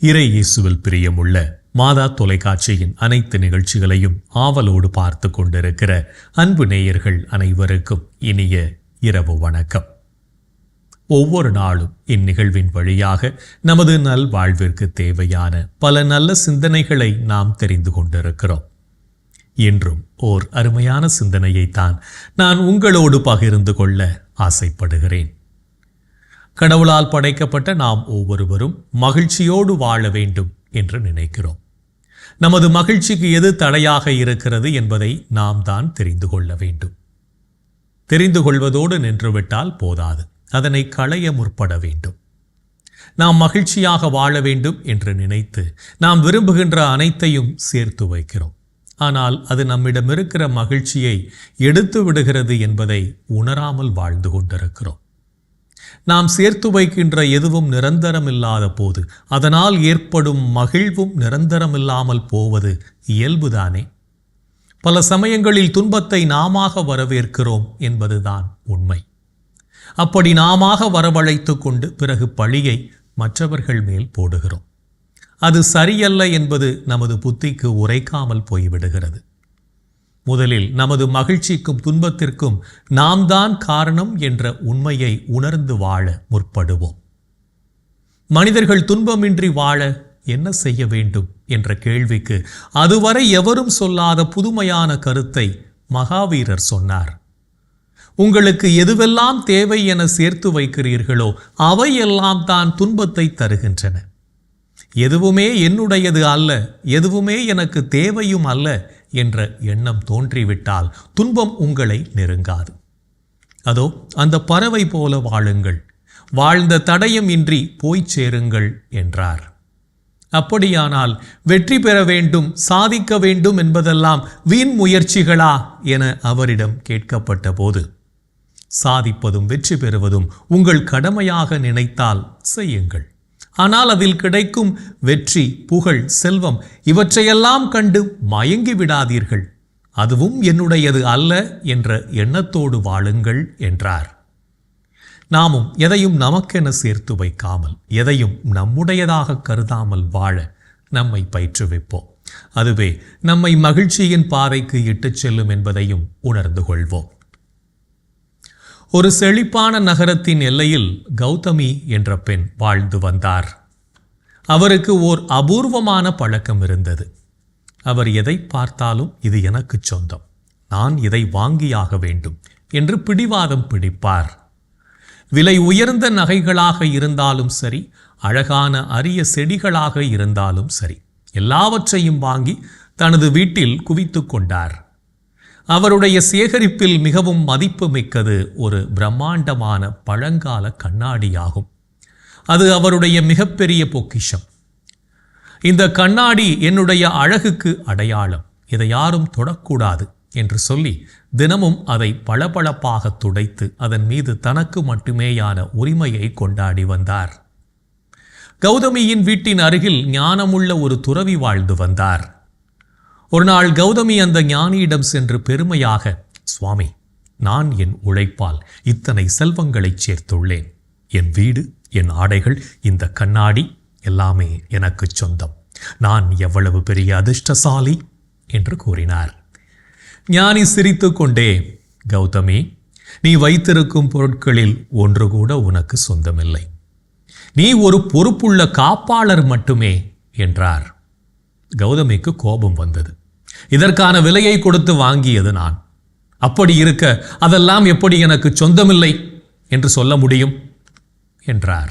இறை இயேசுவில் பிரியமுள்ள மாதா தொலைக்காட்சியின் அனைத்து நிகழ்ச்சிகளையும் ஆவலோடு பார்த்து கொண்டிருக்கிற அன்பு நேயர்கள் அனைவருக்கும் இனிய இரவு வணக்கம். ஒவ்வொரு நாளும் இந்நிகழ்வின் வழியாக நமது நல்வாழ்விற்கு தேவையான பல நல்ல சிந்தனைகளை நாம் தெரிந்து கொண்டிருக்கிறோம். இன்றும் ஓர் அருமையான சிந்தனையைத்தான் நான் உங்களோடு பகிர்ந்து கொள்ள ஆசைப்படுகிறேன். கடவுளால் படைக்கப்பட்ட நாம் ஒவ்வொருவரும் மகிழ்ச்சியோடு வாழ வேண்டும் என்று நினைக்கிறோம். நமது மகிழ்ச்சிக்கு எது தடையாக இருக்கிறது என்பதை நாம் தான் தெரிந்து கொள்ள வேண்டும். தெரிந்து கொள்வதோடு நின்றுவிட்டால் போதாது, அதனை களைய முற்பட வேண்டும். நாம் மகிழ்ச்சியாக வாழ வேண்டும் என்று நினைத்து நாம் விரும்புகின்ற அனைத்தையும் சேர்த்து வைக்கிறோம். ஆனால் அது நம்மிடம் இருக்கிற மகிழ்ச்சியை எடுத்து விடுகிறது என்பதை உணராமல் வாழ்ந்து கொண்டிருக்கிறோம். நாம் சேர்த்து வைக்கின்ற எதுவும் நிரந்தரமில்லாத போது அதனால் ஏற்படும் மகிழ்வும் நிரந்தரமில்லாமல் போவது இயல்புதானே. பல சமயங்களில் துன்பத்தை நாமாக வரவேற்கிறோம் என்பதுதான் உண்மை. அப்படி நாமாக வரவழைத்து கொண்டு பிறகு பழியை மற்றவர்கள் மேல் போடுகிறோம். அது சரியல்ல என்பது நமது புத்திக்கு உரைக்காமல் போய்விடுகிறது. முதலில் நமது மகிழ்ச்சிக்கும் துன்பத்திற்கும் நாம் தான் காரணம் என்ற உண்மையை உணர்ந்து வாழ முற்படுவோம். மனிதர்கள் துன்பமின்றி வாழ என்ன செய்ய வேண்டும் என்ற கேள்விக்கு அதுவரை எவரும் சொல்லாத புதுமையான கருத்தை மகாவீரர் சொன்னார். உங்களுக்கு எதுவெல்லாம் தேவை என சேர்த்து வைக்கிறீர்களோ அவையெல்லாம் தான் துன்பத்தை தருகின்றன. எதுவுமே என்னுடையது அல்ல, எதுவுமே எனக்கு தேவையும் அல்ல என்ற எண்ணம் தோன்றிவிட்டால் துன்பம் உங்களை நெருங்காது. அதோ அந்த பறவை போல வாழுங்கள், வாழ்ந்த தடயம் இன்றி போய் சேருங்கள் என்றார். அப்படியானால் வெற்றி பெற வேண்டும், சாதிக்க வேண்டும் என்பதெல்லாம் வீண் முயற்சிகளா என அவரிடம் கேட்கப்பட்ட போது, சாதிப்பதும் வெற்றி பெறுவதும் உங்கள் கடமையாக நினைத்தால் செய்யுங்கள். ஆனால் அதில் கிடைக்கும் வெற்றி, புகழ், செல்வம் இவற்றையெல்லாம் கண்டு மயங்கி விடாதீர்கள். அதுவும் என்னுடையது அல்ல என்ற எண்ணத்தோடு வாழுங்கள் என்றார். நாமும் எதையும் நமக்கென சேர்த்து வைக்காமல், எதையும் நம்முடையதாக கருதாமல் வாழ நம்மை பயிற்றுவிப்போம். அதுவே நம்மை மகிழ்ச்சியின் பாதைக்கு இட்டுச் செல்லும் என்பதையும் உணர்ந்து கொள்வோம். ஒரு செழிப்பான நகரத்தின் எல்லையில் கௌதமி என்ற பெண் வாழ்ந்து வந்தார். அவருக்கு ஓர் அபூர்வமான பழக்கம் இருந்தது. அவர் எதை பார்த்தாலும் இது எனக்கு சொந்தம், நான் இதை வாங்கியாக வேண்டும் என்று பிடிவாதம் பிடிப்பார். விலை உயர்ந்த நகைகளாக இருந்தாலும் சரி, அழகான அரிய செடிகளாக இருந்தாலும் சரி, எல்லாவற்றையும் வாங்கி தனது வீட்டில் குவித்து கொண்டார். அவருடைய சேகரிப்பில் மிகவும் மதிப்பு மிக்கது ஒரு பிரம்மாண்டமான பழங்கால கண்ணாடியாகும். அது அவருடைய மிகப்பெரிய பொக்கிஷம். இந்த கண்ணாடி என்னுடைய அழகுக்கு அடையாளம், இதை யாரும் தொடக்கூடாது என்று சொல்லி தினமும் அதை பளபளப்பாக துடைத்து அதன் மீது தனக்கு மட்டுமேயான உரிமையை கொண்டாடி வந்தார். கௌதமியின் வீட்டின் அருகில் ஞானமுள்ள ஒரு துறவி வாழ்ந்து வந்தார். ஒரு நாள் கௌதமி அந்த ஞானியிடம் சென்று பெருமையாக, சுவாமி, நான் என் உழைப்பால் இத்தனை செல்வங்களை சேர்த்துள்ளேன். என் வீடு, என் ஆடைகள், இந்த கண்ணாடி எல்லாமே எனக்கு சொந்தம். நான் எவ்வளவு பெரிய அதிர்ஷ்டசாலி என்று கூறினார். ஞானி சிரித்து கொண்டே, கௌதமி, நீ வைத்திருக்கும் பொருட்களில் ஒன்று கூட உனக்கு சொந்தமில்லை. நீ ஒரு பொறுப்புள்ள காப்பாளர் மட்டுமே என்றார். கௌதமிக்கு கோபம் வந்தது. இதற்கான விலையை கொடுத்து வாங்கியது நான். அப்படி இருக்க அதெல்லாம் எப்படி எனக்கு சொந்தமில்லை என்று சொல்ல முடியும் என்றார்.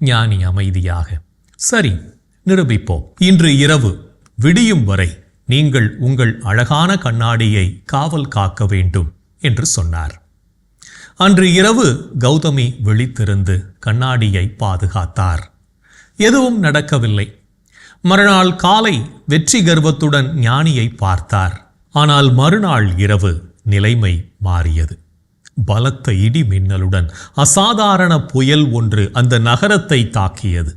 ஞானி அமைதியாக, சரி, நிரூபிப்போம். இன்று இரவு விடியும் வரை நீங்கள் உங்கள் அழகான கண்ணாடியை காவல் காக்க வேண்டும் என்று சொன்னார். அன்று இரவு கௌதமி விழித்திருந்து கண்ணாடியை பாதுகாத்தார். எதுவும் நடக்கவில்லை. மறுநாள் காலை வெற்றி கர்வத்துடன் ஞானியை பார்த்தார். ஆனால் மறுநாள் இரவு நிலைமை மாறியது. பலத்த இடி மின்னலுடன் அசாதாரண புயல் ஒன்று அந்த நகரத்தை தாக்கியது.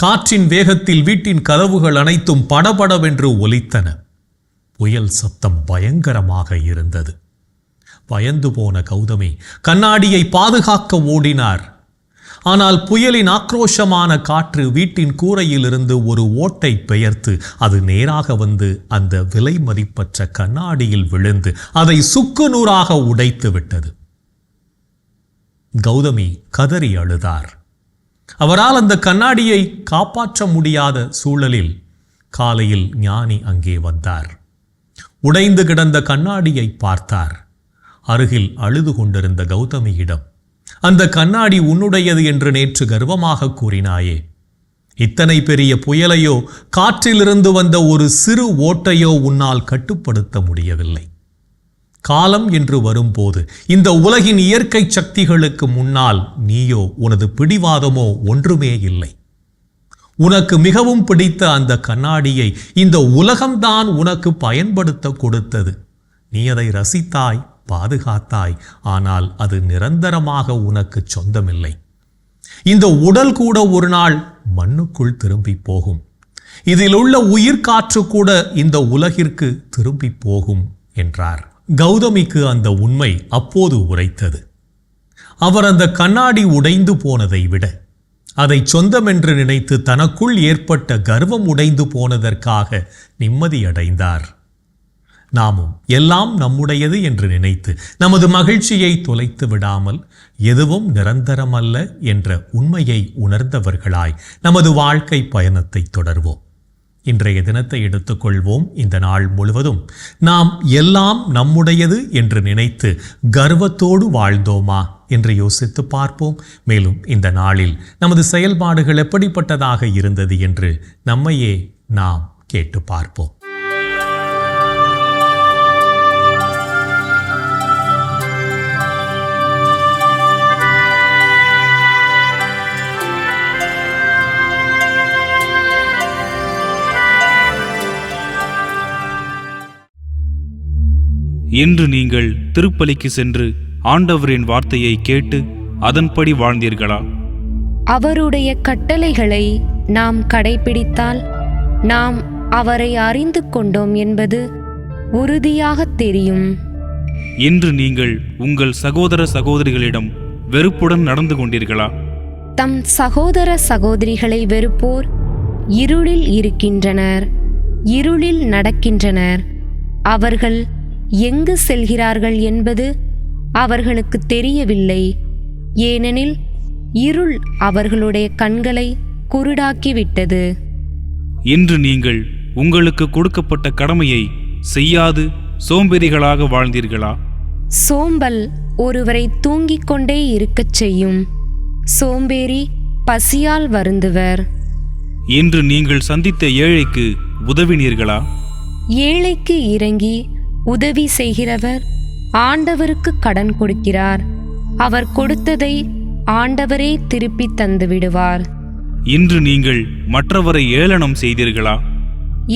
காற்றின் வேகத்தில் வீட்டின் கதவுகள் அனைத்தும் படபடவென்று ஒலித்தன. புயல் சத்தம் பயங்கரமாக இருந்தது. பயந்து போன கௌதமி கண்ணாடியை பாதுகாக்க ஓடினார். ஆனால் புயலின் ஆக்ரோஷமான காற்று வீட்டின் கூரையிலிருந்து ஒரு ஓட்டை பெயர்த்து அது நேராக வந்து அந்த விலை மதிப்பற்ற கண்ணாடியில் விழுந்து அதை சுக்குநூறாக உடைத்து விட்டது. கௌதமி கதறி அழுதார். அவரால் அந்த கண்ணாடியை காப்பாற்ற முடியாத சூழலில் காலையில் ஞானி அங்கே வந்தார். உடைந்து கிடந்த கண்ணாடியை பார்த்தார். அருகில் அழுது கொண்டிருந்த கௌதமியிடம், அந்த கண்ணாடி உன்னுடையது என்று நேற்று கர்வமாக கூறினாயே, இத்தனை பெரிய புயலையோ காற்றிலிருந்து வந்த ஒரு சிறு ஓட்டையோ உன்னால் கட்டுப்படுத்த முடியவில்லை. காலம் என்று வரும்போது இந்த உலகின் இயற்கை சக்திகளுக்கு முன்னால் நீயோ உனது பிடிவாதமோ ஒன்றுமே இல்லை. உனக்கு மிகவும் பிடித்த அந்த கண்ணாடியை இந்த உலகம்தான் உனக்கு பயன்படுத்த கொடுத்தது. நீ அதை ரசித்தாய், பாதுகாத்தாய். ஆனால் அது நிரந்தரமாக உனக்கு சொந்தமில்லை. இந்த உடல் கூட ஒரு நாள் மண்ணுக்குள் திரும்பி போகும். இதில் உள்ள உயிர்காற்று கூட இந்த உலகிற்கு திரும்பி போகும் என்றார். கௌதமிக்கு அந்த உண்மை அப்போது உரைத்தது. அவர் அந்த கண்ணாடி உடைந்து போனதை விட அதை சொந்தமென்று நினைத்து தனக்குள் ஏற்பட்ட கர்வம் உடைந்து போனதற்காக நிம்மதியடைந்தார். நாமும் எல்லாம் நம்முடையது என்று நினைத்து நமது மகிழ்ச்சியை தொலைத்து விடாமல் எதுவும் நிரந்தரமல்ல என்ற உண்மையை உணர்ந்தவர்களாய் நமது வாழ்க்கை பயணத்தை தொடர்வோம். இன்றைய தினத்தை எடுத்துக்கொள்வோம். இந்த நாள் முழுவதும் நாம் எல்லாம் நம்முடையது என்று நினைத்து கர்வத்தோடு வாழ்ந்தோமா என்று யோசித்து பார்ப்போம். மேலும் இந்த நாளில் நமது செயல்பாடுகள் எப்படிப்பட்டதாக இருந்தது என்று நம்மையே நாம் கேட்டு பார்ப்போம். இன்று நீங்கள் திருப்பலிக்கு சென்று ஆண்டவரின் வார்த்தையை கேட்டு அதன்படி வாழ்ந்தீர்களா? அவருடைய கட்டளைகளை நாம் கடைபிடித்தால் நாம் அவரை அறிந்து கொண்டோம் என்பது உறுதியாக தெரியும். இன்று நீங்கள் உங்கள் சகோதர சகோதரிகளிடம் வெறுப்புடன் நடந்து கொண்டீர்களா? தம் சகோதர சகோதரிகளை வெறுப்போர் இருளில் இருக்கின்றனர், இருளில் நடக்கின்றனர். அவர்கள் எங்கு செல்கிறார்கள் என்பது அவர்களுக்கு தெரியவில்லை. ஏனெனில் இருள் அவர்களுடைய கண்களை குருடாக்கிவிட்டது. இன்று நீங்கள் உங்களுக்கு கொடுக்கப்பட்ட கடமையை செய்யாது சோம்பேறிகளாக வாழ்ந்தீர்களா? சோம்பல் ஒருவரை தூங்கிக் கொண்டே இருக்கச் செய்யும். சோம்பேறி பசியால் வருந்துவர். இன்று நீங்கள் சந்தித்த ஏழைக்கு உதவினீர்களா? ஏழைக்கு இறங்கி உதவி செய்கிறவர் ஆண்டவருக்கு கடன் கொடுக்கிறார். அவர் கொடுத்ததை ஆண்டவரே திருப்பி தந்து விடுவார். இன்று நீங்கள் மற்றவரை ஏளனம் செய்தீர்களா?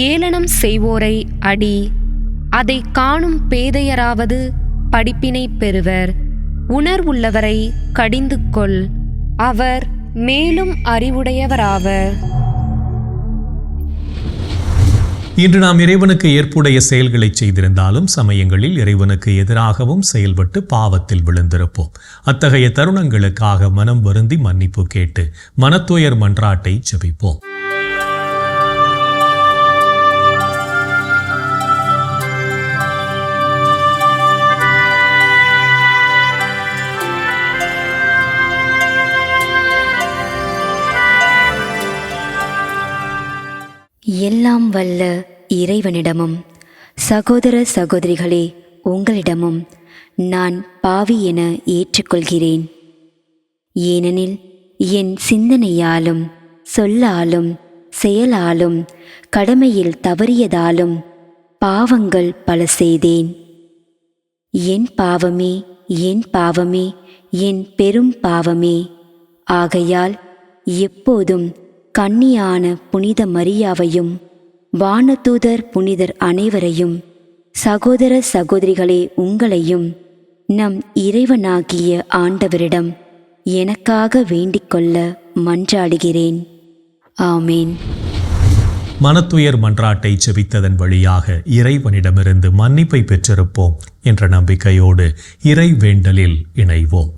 ஏளனம் செய்வோரை அடி. அதை காணும் பேதையராவது படிப்பினை பெறுவர். உணர்வுள்ளவரை கடிந்து கொள், அவர் மேலும் அறிவுடையவராவர். இன்று நாம் இறைவனுக்கு ஏற்புடைய செயல்களை செய்திருந்தாலும் சமயங்களில் இறைவனுக்கு எதிராகவும் செயல்பட்டு பாவத்தில் விழுந்திருப்போம். அத்தகைய தருணங்களுக்காக மனம் வருந்தி மன்னிப்பு கேட்டு மனத்துயர் மன்றாட்டை ஜெபிப்போம். எல்லாம் வல்ல இறைவனிடமும் சகோதர சகோதரிகளே உங்களிடமும் நான் பாவி என ஏற்றுக்கொள்கிறேன். ஏனெனில் என் சிந்தனையாலும் சொல்லாலும் செயலாலும் கடமையில் தவறியதாலும் பாவங்கள் பல செய்தேன். என் பாவமே, என் பாவமே, என் பெரும் பாவமே. ஆகையால் எப்போதும் கன்னியான புனித மரியாவையும் வானதூதர் புனிதர் அனைவரையும் சகோதர சகோதரிகளே உங்களையும் நம் இறைவனாகிய ஆண்டவரிடம் எனக்காக வேண்டிக்கொள்ள மன்றாடுகிறேன். ஆமேன். மனத்துயர் மன்றாட்டை ஜெபித்ததன் வழியாக இறைவனிடமிருந்து மன்னிப்பை பெற்றிருப்போம் என்ற நம்பிக்கையோடு இறை வேண்டலில் இணைவோம்.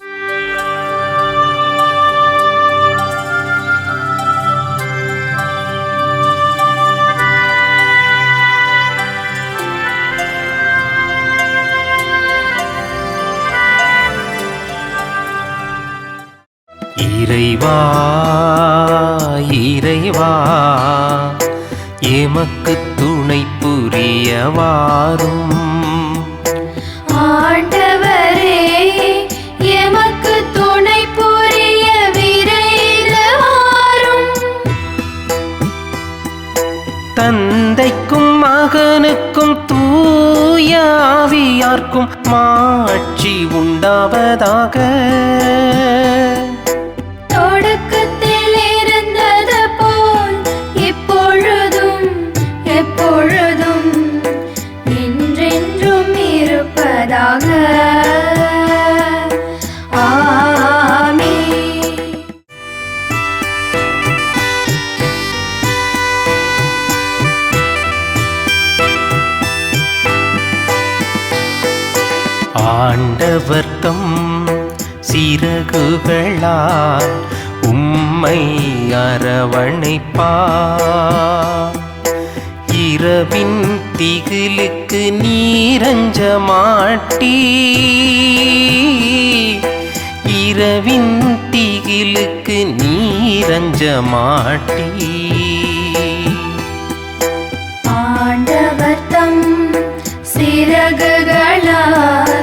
இறைவா இறைவா எமக்கு துணை புரியவாரும். ஆண்டவரே எமக்கு துணை புரிய விரைந்து வாரும். தந்தைக்கும் மகனுக்கும் தூய ஆவியார்க்கும் மாட்சி உண்டாவதாக. தொடக்கத்தில் இருந்தது போல் இப்பொழுதும் எப்பொழுதும் என்றென்றும் இருப்பதாக. ஆமென். ஆண்டவர் தம் சிறகுகளால் உம்மை அரவணைப்பார். இரவின் திகிலுக்கு நீரஞ்ச மாட்டீ, இரவின் திகிலுக்கு நீரஞ்ச மாட்டீ. ஆண்டவர் தம் சிறகுகளால்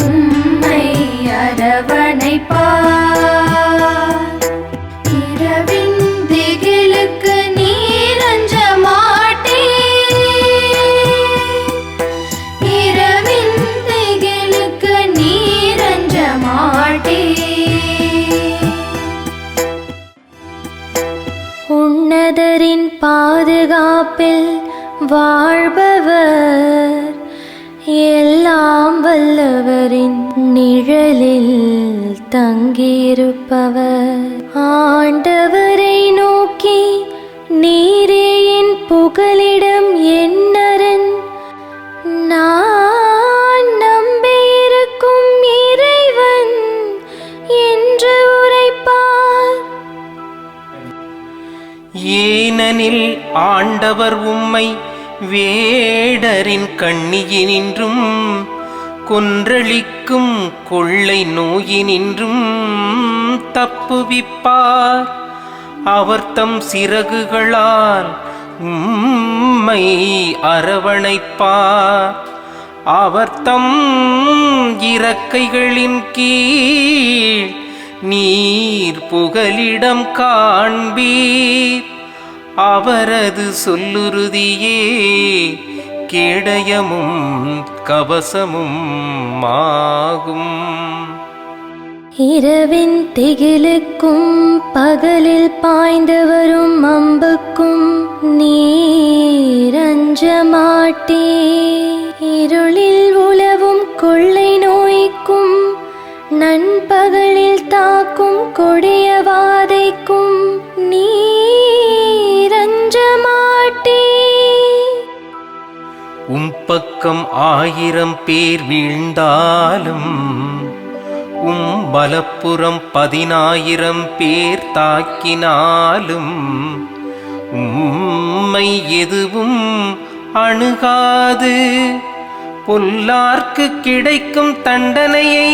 உம்மை அரவணைப்பார். இரவின் திகிலுக்கு நீரஞ்ச மாட்டீர். இரவின் திகிலுக்கு நீரஞ்ச மாட்டீர். உன்னதரின் பாதுகாப்பில் வாழ்பவர், எல்லாம் வல்லவரின் நிழலில் தங்கியிருப்பவர். ஆண்டவரை நோக்கி நீரே என் புகலிடம் என்னரன், நான் நம்பியிருக்கும் இறைவன் என்று உரைப்பார். ஏனெனில் ஆண்டவர் உம்மை வேடரின் கண்ணியினின்றும் கொன்றளிக்கும் கொள்ளை நோயினின்றும் தப்புவிப்பார். அவர் தம் சிறகுகளால் உம்மை அரவணைப்பார். அவர் தம் இறக்கைகளின் கீழ் நீர் புகலிடம் காண்பீர். அவரது சொல்லுறுதியே கேடயமும் கவசமும் ஆகும். இரவின் திகிலுக்கும் பகலில் பாய்ந்து வரும் அம்புக்கும் நீரஞ்ச மாட்டே. இருளில் உலவும் கொள்ளை நோய்க்கும் நண்பகலில் தாக்கும் கொடிய வாதைக்கும் நீரஞ்ச மாட்டே. பக்கம் 1000 பேர் வீழ்ந்தாலும் வலப்புறம் 10,000 பேர் தாக்கினாலும் உம்மை எதுவும் அணுகாது. பொல்லார்க்கு கிடைக்கும் தண்டனையை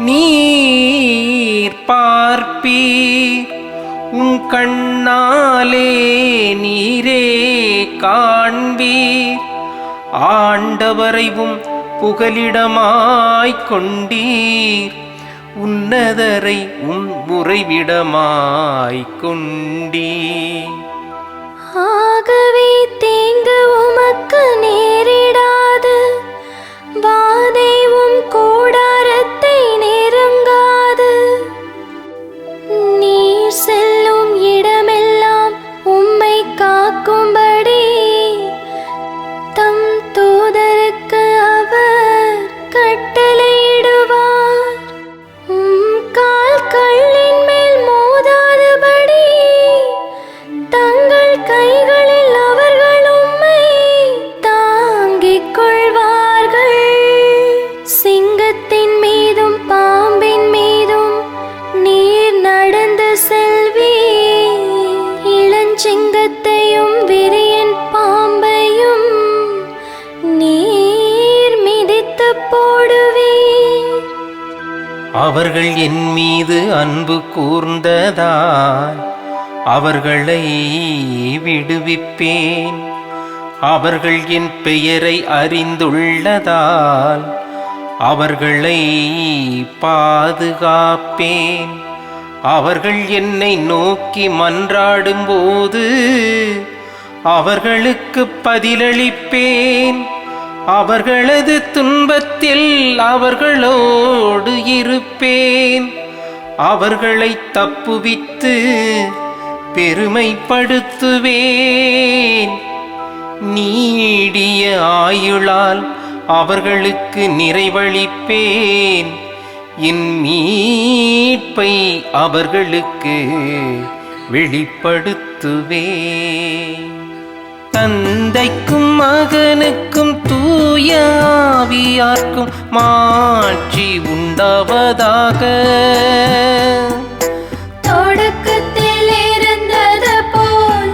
நீர் பார்ப்பீர். உம் கண்ணாலே நீரே காண்பீர். ஆண்டவரைவும் புகலிடமாய்க் கொண்டீர். உன்னதரை உம் உறைவிடமாய்க் கொண்டீர். ஆகவே தீங்கு உமக்கு நேரிடாது, வாதைவும் கூடாரத்தை நெருங்காது. நீர் செல்லும் இடமெல்லாம் உம்மை காக்கும்படி தம் தூதருக்கு அவர் கட்டளையிடுவார். கால் கல்லின் மேல் மோதாதபடி தங்கள் கைகளில் அவர்கள் உம்மை தாங்கிக் கொள்வார்கள். சிங்கத்தின் மீதும் பாம்பின் மீதும் நீர் நடந்து செல்வீர். இளஞ்சிங்கத்தையும் விரியன் பாம்பையும் நீர் மிதித்து போடுவீர். அவர்கள் என் மீது அன்பு கூர்ந்ததால் அவர்களை விடுவிப்பேன். அவர்கள் என் பெயரை அறிந்துள்ளதால் அவர்களை பாதுகாப்பேன். அவர்கள் என்னை நோக்கி மன்றாடும்போது அவர்களுக்கு பதிலளிப்பேன். அவர்களது துன்பத்தில் அவர்களோடு இருப்பேன். அவர்களை தப்புவித்து பெருமைப்படுத்துவேன். நீடிய ஆயுளால் அவர்களுக்கு நிறைவளிப்பேன். என் மீட்பை அவர்களுக்கு வெளிப்படுத்துவேன். தந்தைக்கும் மகனுக்கும் தூய ஆவியார்க்கும் மாட்சி உண்டாவதாக. தொடக்கத்தில் இருந்தது போல்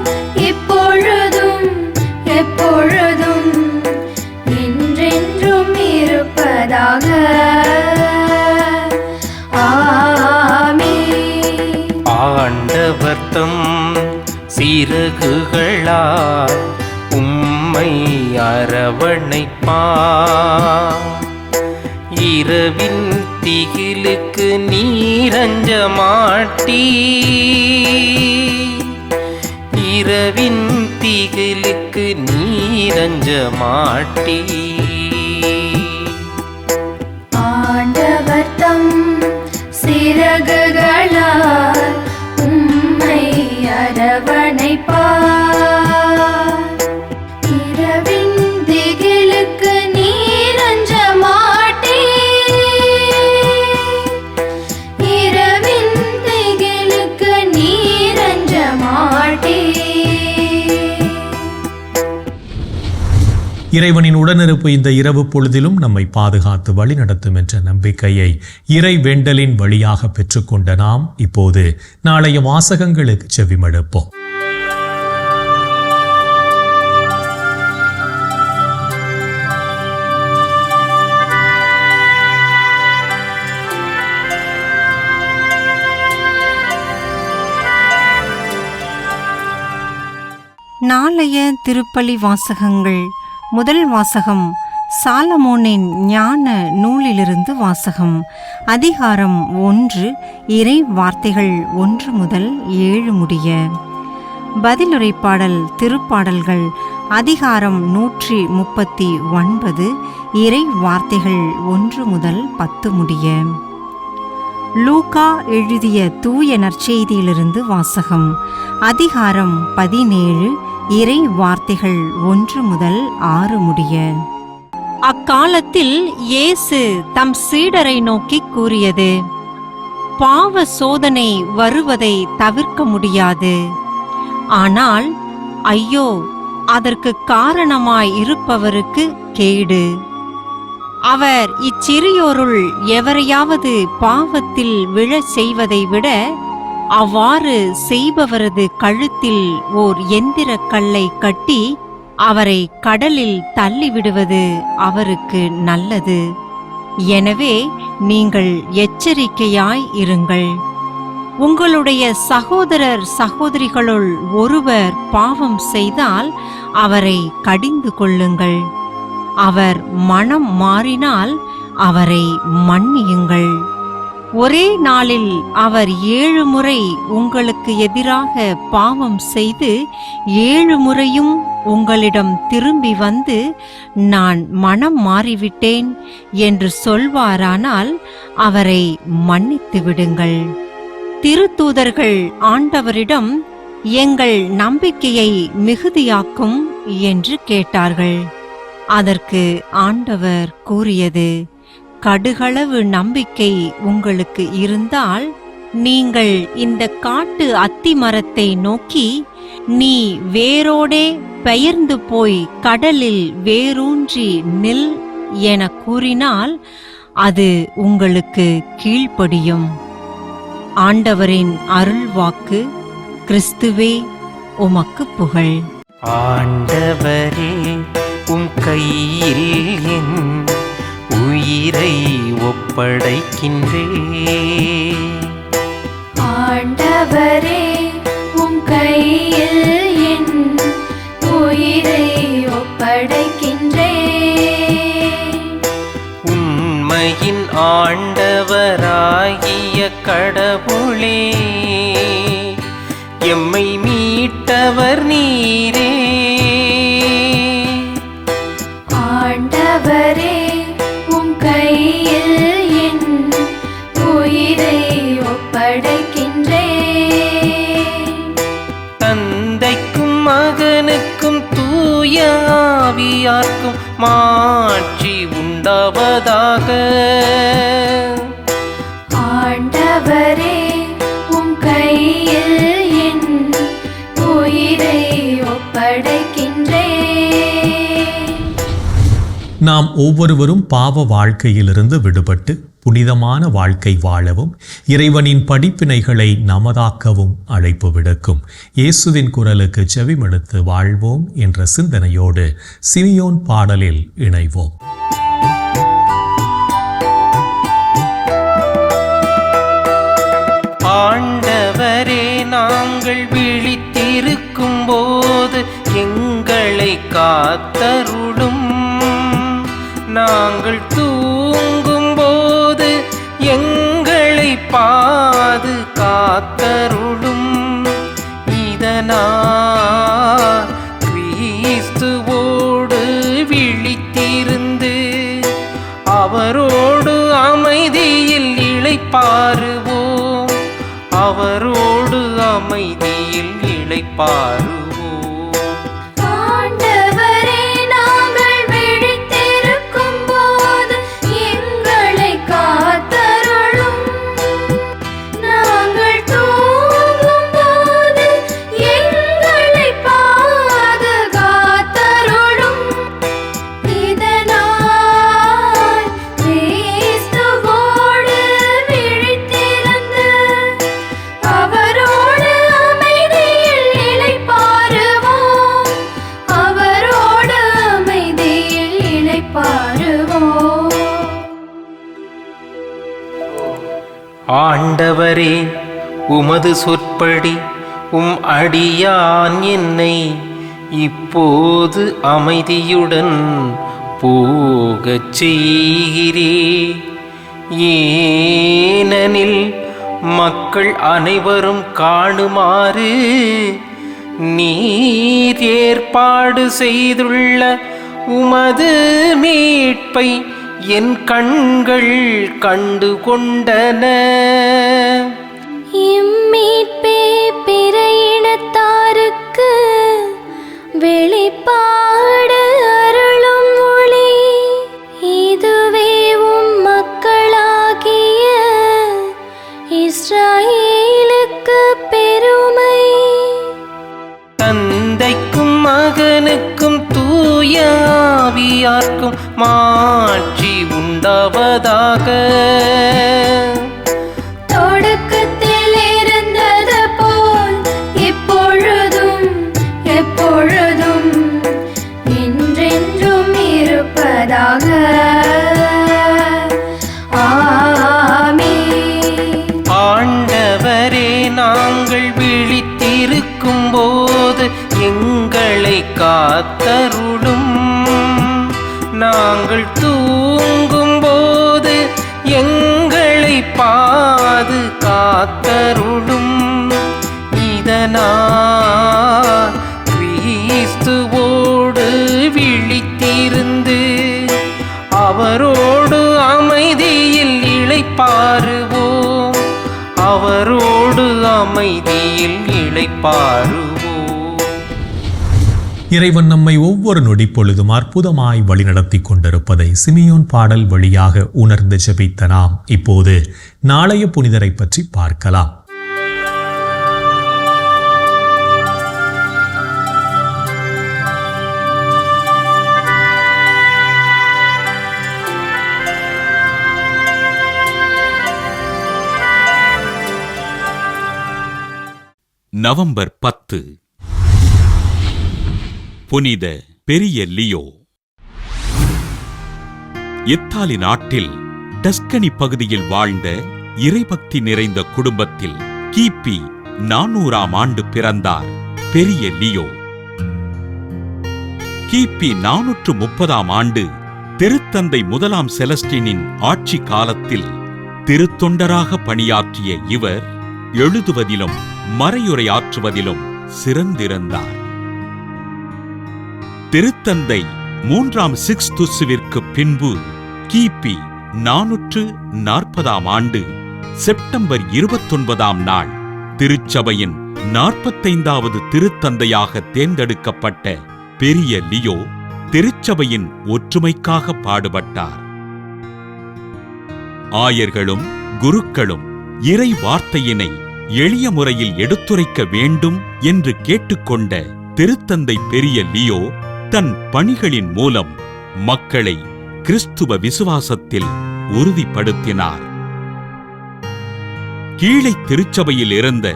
இப்பொழுதும் எப்பொழுதும் என்றென்றும் இருப்பதாக. ஆமென். ஆண்டவர் தம் சிறகுகளால் உம்மை அரவணைப்பார். இரவின் திகிலுக்கு நீரஞ்ச மாட்டீர். இரவின் திகிலுக்கு நீரஞ்ச மாட்டீர். ஆண்டவர் தம் சிறகுகளால் உம்மை அரவணைப்பார். இரவின் திகிலுக்கு நீரஞ்ச மாட்டீர். இரவின் திகிலுக்கு நீரஞ்ச மாட்டீர். இறைவனின் உடனிருப்பு இந்த இரவு பொழுதிலும் நம்மை பாதுகாத்து வழிநடத்தும் என்ற நம்பிக்கையை இறை வேண்டலின் வழியாக பெற்றுக்கொண்ட நாம் இப்போது நாளைய வாசகங்களுக்கு செவிமடுப்போம். நாளைய திருப்பலி வாசகங்கள். முதல் வாசகம் சாலமோனின் ஞான நூலிலிருந்து வாசகம். அதிகாரம் 1, இறை வார்த்தைகள் 1 முதல் 7 முடிய. பதிலுரை பாடல் திருப்பாடல்கள் அதிகாரம் 139, இறை வார்த்தைகள் 1 முதல் 10 முடிய. லூக்கா எழுதிய தூய நற்செய்தியிலிருந்து வாசகம். அதிகாரம் 17, இறை வார்த்தைகள் 1 முதல் 6 முடிய. அக்காலத்தில் இயேசு தம் சீடரை நோக்கி கூறியது: பாவ சோதனை வருவதை தவிர்க்க முடியாது. ஆனால் ஐயோ, அதற்கு காரணமாய் இருப்பவருக்கு கேடு. அவர் இச்சிறியோருள் எவரையாவது பாவத்தில் விழச் செய்வதை விட அவ்வாறு செய்பவரது கழுத்தில் ஓர் எந்திர கல்லை கட்டி அவரை கடலில் தள்ளிவிடுவது அவருக்கு நல்லது. எனவே நீங்கள் எச்சரிக்கையாய் இருங்கள். உங்களுடைய சகோதரர் சகோதரிகளுள் ஒருவர் பாவம் செய்தால் அவரை கடிந்து கொள்ளுங்கள். அவர் மனம் மாறினால் அவரை மன்னியுங்கள். ஒரே நாளில் அவர் 7 முறை உங்களுக்கு எதிராக பாவம் செய்து 7 முறையும் உங்களிடம் திரும்பி வந்து நான் மனம் மாறிவிட்டேன் என்று சொல்வாரானால் அவரை மன்னித்து விடுங்கள். திருத்தூதர்கள் ஆண்டவரிடம் எங்கள் நம்பிக்கையை மிகுதியாக்கும் என்று கேட்டார்கள். அதற்கு ஆண்டவர் கூறியது: கடுகளவு நம்பிக்கை உங்களுக்கு இருந்தால் நீங்கள் இந்த காட்டு அத்தி மரத்தை நோக்கி, நீ வேரோடே பெயர்ந்து போய் கடலில் வேரூன்றி நில் என கூறினால் அது உங்களுக்கு கீழ்ப்படியும். ஆண்டவரின் அருள்வாக்கு. கிறிஸ்துவே, உமக்கு புகழ். ஆண்டவரே, உம் கையில் என் உயிரை ஒப்ப ஒப்படைக்கின்றேன். ஆண்டவரே உம் கையில் என் உயிரை ஒப்படைக்கின்றேன். உண்மையின் ஆண்டவராகிய கடவுளே, எம்மை மீட்டவர் நீரே. ஆண்டவரே உம் கையில் என் உயிரை ஒப்படைக்கின்றேன். தந்தைக்கும் மகனுக்கும் தூய ஆவியார்க்கும் மாட்சி உண்டாவதாக. ஆண்டவரே உம் கையில் என் உயிரை ஒப்படைக்கின்றேன். நாம் ஒவ்வொருவரும் பாவ வாழ்க்கையிலிருந்து விடுபட்டு புனிதமான வாழ்க்கை வாழவும் இறைவனின் படிப்பினைகளை நமதாக்கவும் அழைப்பு விடுக்கும் இயேசுவின் குரலுக்கு செவிமடுத்து வாழ்வோம் என்ற சிந்தனையோடு சிமியோன் பாடலில் இணைவோம். ஆண்டவரே, நாங்கள் விழித்திருக்கும் போது எங்களை காத்தருளும். நாங்கள் தூங்கும் போது எங்களை பாதுகாத்தருளும். இதனால் கிறிஸ்துவோடு விழித்திருந்து அவரோடு அமைதியில் இளைப்பாறுவோம். அவரோடு அமைதியில் இளைப்பாறுவோம். ஆண்டவரே, நாங்கள் விழித்திருக்கும் போது எங்களை காத்தருளும். நாங்கள் தூங்கும் போது எங்களை பாதுகாத்தருளும். இதனால் கிறிஸ்துவோடு விழித்திருந்து அவரோடு அமைதியில் இளைப்பாறுவோம். அவரோடு அமைதியில் இளைப்பாறுவோம். ஆண்டவரே, உமது சொற்படி உம் அடியான் என்னை இப்போது அமைதியுடன் போகச் செய்கிறே. ஏனெனில் மக்கள் அனைவரும் காணுமாறு நீர் ஏற்பாடு செய்துள்ள உமது மீட்பை என் கண்கள் கண்டு கொண்டன. இம்மீட்பே பிற இனத்தாருக்கு வெளிப்பாடு அருளும் ஒளி. இதுவே உம் மக்களாகிய இஸ்ராயேலுக்கு பெருமை. தந்தைக்கும் மகனுக்கும் தூய ஆவியார்க்கும் மாட்சி உண்டாவதாக. தொடக்கத்தில் இருந்தது போல் இப்பொழுதும் எப்பொழுதும் என்றென்றும் இருப்பதாக. ஆமென். ஆண்டவரே, நாங்கள் விழித்திருக்கும் போது எங்களை காத்தருளும். நாங்கள் தூங்கும் போது எங்களை பாதுகாத்தருளும். இதனால் கிறிஸ்துவோடு விழித்திருந்து அவரோடு அமைதியில் இளைப்பாறுவோம். அவரோடு அமைதியில் இளைப்பாறுவோம். இறைவன் நம்மை ஒவ்வொரு நொடி பொழுதும் அற்புதமாய் வழிநடத்தி கொண்டிருப்பதை சிமியோன் பாடல் வழியாக உணர்ந்து ஜெபித்த நாம் இப்போது நாளைய புனிதரை பற்றி பார்க்கலாம். நவம்பர் 10 புனித பெரிய லியோ. இத்தாலி நாட்டில் டஸ்கனி பகுதியில் வாழ்ந்த இறைபக்தி நிறைந்த குடும்பத்தில் கிபி 400ஆம் ஆண்டு பிறந்தார் பெரிய லியோ. கிபி 430ஆம் ஆண்டு திருத்தந்தை 1ஆம் செலஸ்டினின் ஆட்சி காலத்தில் திருத்தொண்டராக பணியாற்றிய இவர் எழுதுவதிலும் மறையுரையாற்றுவதிலும் சிறந்திருந்தார். திருத்தந்தை 3ஆம் சிக்ஸ்துசுவிற்கு பின்பு கிபி 440ஆம் ஆண்டு செப்டம்பர் 29ஆம் நாள் திருச்சபையின் 45வது திருத்தந்தையாக தேர்ந்தெடுக்கப்பட்ட பெரிய லியோ திருச்சபையின் ஒற்றுமைக்காக பாடுபட்டார். ஆயர்களும் குருக்களும் இறை வார்த்தையினை எளிய முறையில் எடுத்துரைக்க வேண்டும் என்று கேட்டுக்கொண்ட திருத்தந்தை பெரிய லியோ தன் பணிகளின் மூலம் மக்களை கிறிஸ்துவ விசுவாசத்தில் உறுதிப்படுத்தினார். கீழை திருச்சபையில் இருந்த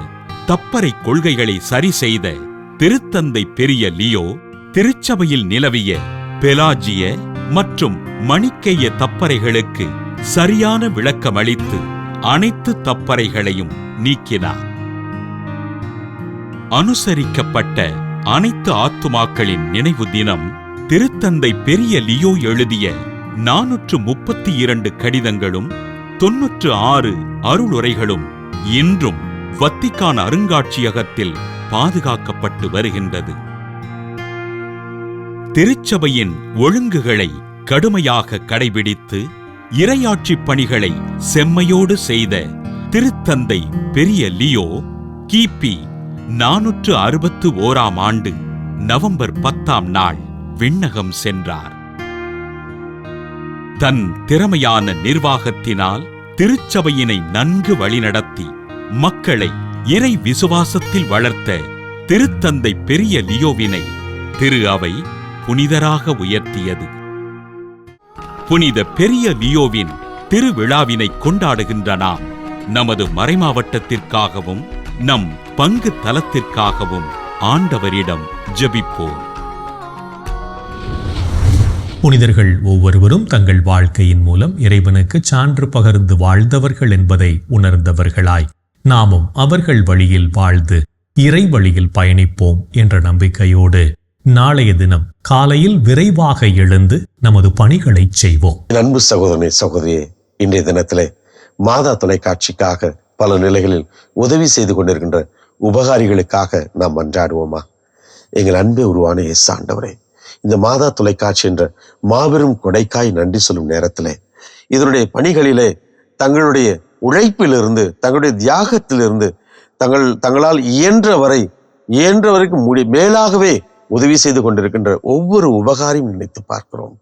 தப்பறை கொள்கைகளை சரி செய்த திருத்தந்தை பெரிய லியோ திருச்சபையில் நிலவிய பெலாஜிய மற்றும் மணிக்கேய தப்பறைகளுக்கு சரியான விளக்கமளித்து அனைத்து தப்பறைகளையும் நீக்கினார். அனுசரிக்கப்பட்ட அனைத்து ஆத்துமாக்களின் நினைவு தினம் திருத்தந்தை பெரிய லியோ எழுதிய 432 கடிதங்களும் 96 அருளுரைகளும் இன்றும் வத்திக்கான் அருங்காட்சியகத்தில் பாதுகாக்கப்பட்டு வருகின்றது. திருச்சபையின் ஒழுங்குகளை கடுமையாக கடைபிடித்து இறையாட்சி பணிகளை செம்மையோடு செய்த திருத்தந்தை பெரிய லியோ கிபி 461ஆம் ஆண்டு நவம்பர் 10ஆம் நாள் விண்ணகம் சென்றார். தன் திறமையான நிர்வாகத்தினால் திருச்சபையினை நன்கு வழிநடத்தி மக்களை இறை விசுவாசத்தில் வளர்த்த திருத்தந்தை பெரிய லியோவினை திரு அவை புனிதராக உயர்த்தியது. புனித பெரிய லியோவின் திருவிழாவினை கொண்டாடுகின்ற நாம் நமது மறைமாவட்டத்திற்காகவும் நம் பங்கு தலத்திற்காகவும் ஆண்டவரிடம் ஜெபிப்போம். புனிதர்கள் ஒவ்வொருவரும் தங்கள் வாழ்க்கையின் மூலம் இறைவனுக்கு சான்று பகர்ந்து வாழ்ந்தவர்கள் என்பதை உணர்ந்தவர்களாய் நாமும் அவர்கள் வழியில் வாழ்ந்து இறை வழியில் பயணிப்போம் என்ற நம்பிக்கையோடு நாளைய தினம் காலையில் விரைவாக எழுந்து நமது பணிகளை செய்வோம். அன்பு சகோதரனே சகோதரியே, இன்றைய தினத்திலே மாதா தொலைக்காட்சிக்காக பல நிலைகளில் உதவி செய்து கொண்டிருக்கின்ற உபகாரிகளுக்காக நாம் மன்றாடுவோமா? எங்கள் அன்பே உருவான இயேசு ஆண்டவரே, இந்த மாதா தொலைக்காட்சி என்ற மாபெரும் கொடைக்காய் நன்றி சொல்லும் நேரத்திலே இதனுடைய பணிகளிலே தங்களுடைய உழைப்பிலிருந்து தங்களுடைய தியாகத்திலிருந்து தங்களால் இயன்ற வரைக்கும் மேலாகவே உதவி செய்து கொண்டிருக்கின்ற ஒவ்வொரு உபகாரியும் நினைத்து பார்க்கிறோம்.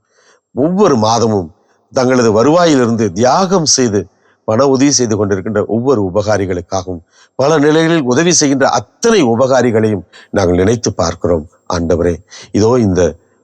ஒவ்வொரு மாதமும் தங்களது வருவாயிலிருந்து தியாகம் செய்து பண உதவி செய்து கொண்டிருக்கின்ற ஒவ்வொரு உபகாரிகளுக்காகவும் பல நிலைகளில் உதவி செய்கின்ற அத்தனை உபகாரிகளையும் நாங்கள் நினைத்து பார்க்கிறோம். ஆண்டவரே, இதோ இந்த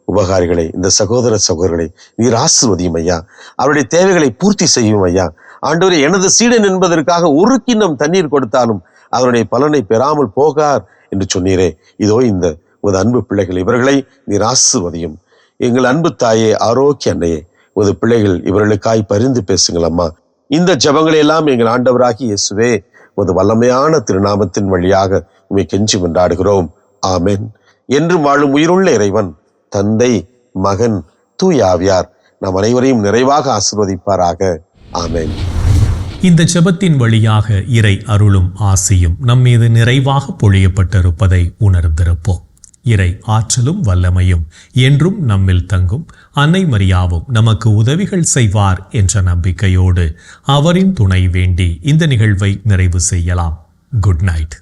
உபகாரிகளை, இந்த சகோதர சகோதரர்களை நீர் ஆசீர்வதியும் ஐயா. அவருடைய தேவைகளை பூர்த்தி செய்யும் ஐயா. ஆண்டவரே, எனது சீடன் என்பதற்காக ஒரு கிண்ணம் தண்ணீர் கொடுத்தாலும் அதனுடைய பலனை பெறாமல் போகார் என்று சொன்னீரே. இதோ இந்த உமது அன்பு பிள்ளைகள், இவர்களை நீர் ஆசீர்வதியும். எங்கள் அன்பு தாயே, ஆரோக்கிய அன்னையே, உமது பிள்ளைகள் இவர்களுக்காய் பரிந்து பேசுங்கள் அம்மா. இந்த ஜெபங்களை எல்லாம் எங்கள் ஆண்டவராகி இயேசுவே உமது வல்லமையான திருநாமத்தின் வழியாக உம்மை கெஞ்சி கொண்டாடுகிறோம். ஆமென். என்றும் வாழும் உயிருள்ள இறைவன் தந்தை, மகன், தூய ஆவியார் நாம் அனைவரையும் நிறைவாக ஆசீர்வதிப்பாராக. ஆமென். இந்த ஜெபத்தின் வழியாக இறை அருளும் ஆசியும் நம்மீது நிறைவாக பொழியப்பட்டிருப்பதை உணர்ந்திருப்போம். இறை ஆற்றலும் வல்லமையும் என்றும் நம்மில் தங்கும். அன்னை மரியாவும் நமக்கு உதவிகள் செய்வார் என்ற நம்பிக்கையோடு அவரின் துணை வேண்டி இந்த நிகழ்வை நிறைவு செய்யலாம். Good night.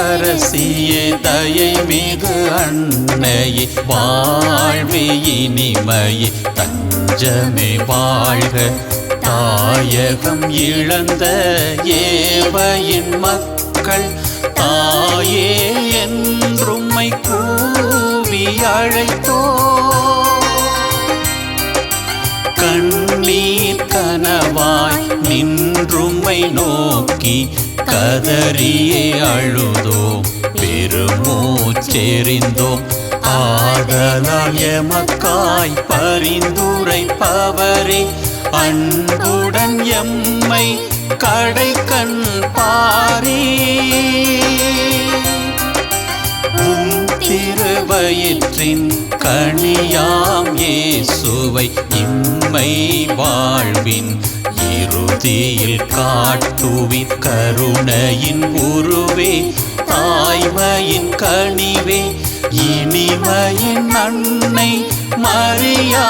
அரசியே, தயை மிகு அன்னையே, வாழ்வே இனிமையே, தஞ்சமே வாழ்க. தாயகம் இழந்த ஏவையின் மக்கள் தாயே என்றும்மை கூவி அழைத்தோ. கண் கண்ணீர் கனவாய் நின்றுமை நோக்கி கதறியே அழுதோம், பெருமூச்செறிந்தோம். ஆதலால் எமக்காய் பரிந்துரைப்பவரே, அன்புடன் எம்மை கடைக்கண் பாரே. உம் திருவயிற்றின் கனியாம் இயேசுவை இம்மை வாழ்வின் இறுதியில் காட்டுவின் கருணையின் உருவே, தாய்மையின் கனிவே, இனிமையின் அன்னை மரியா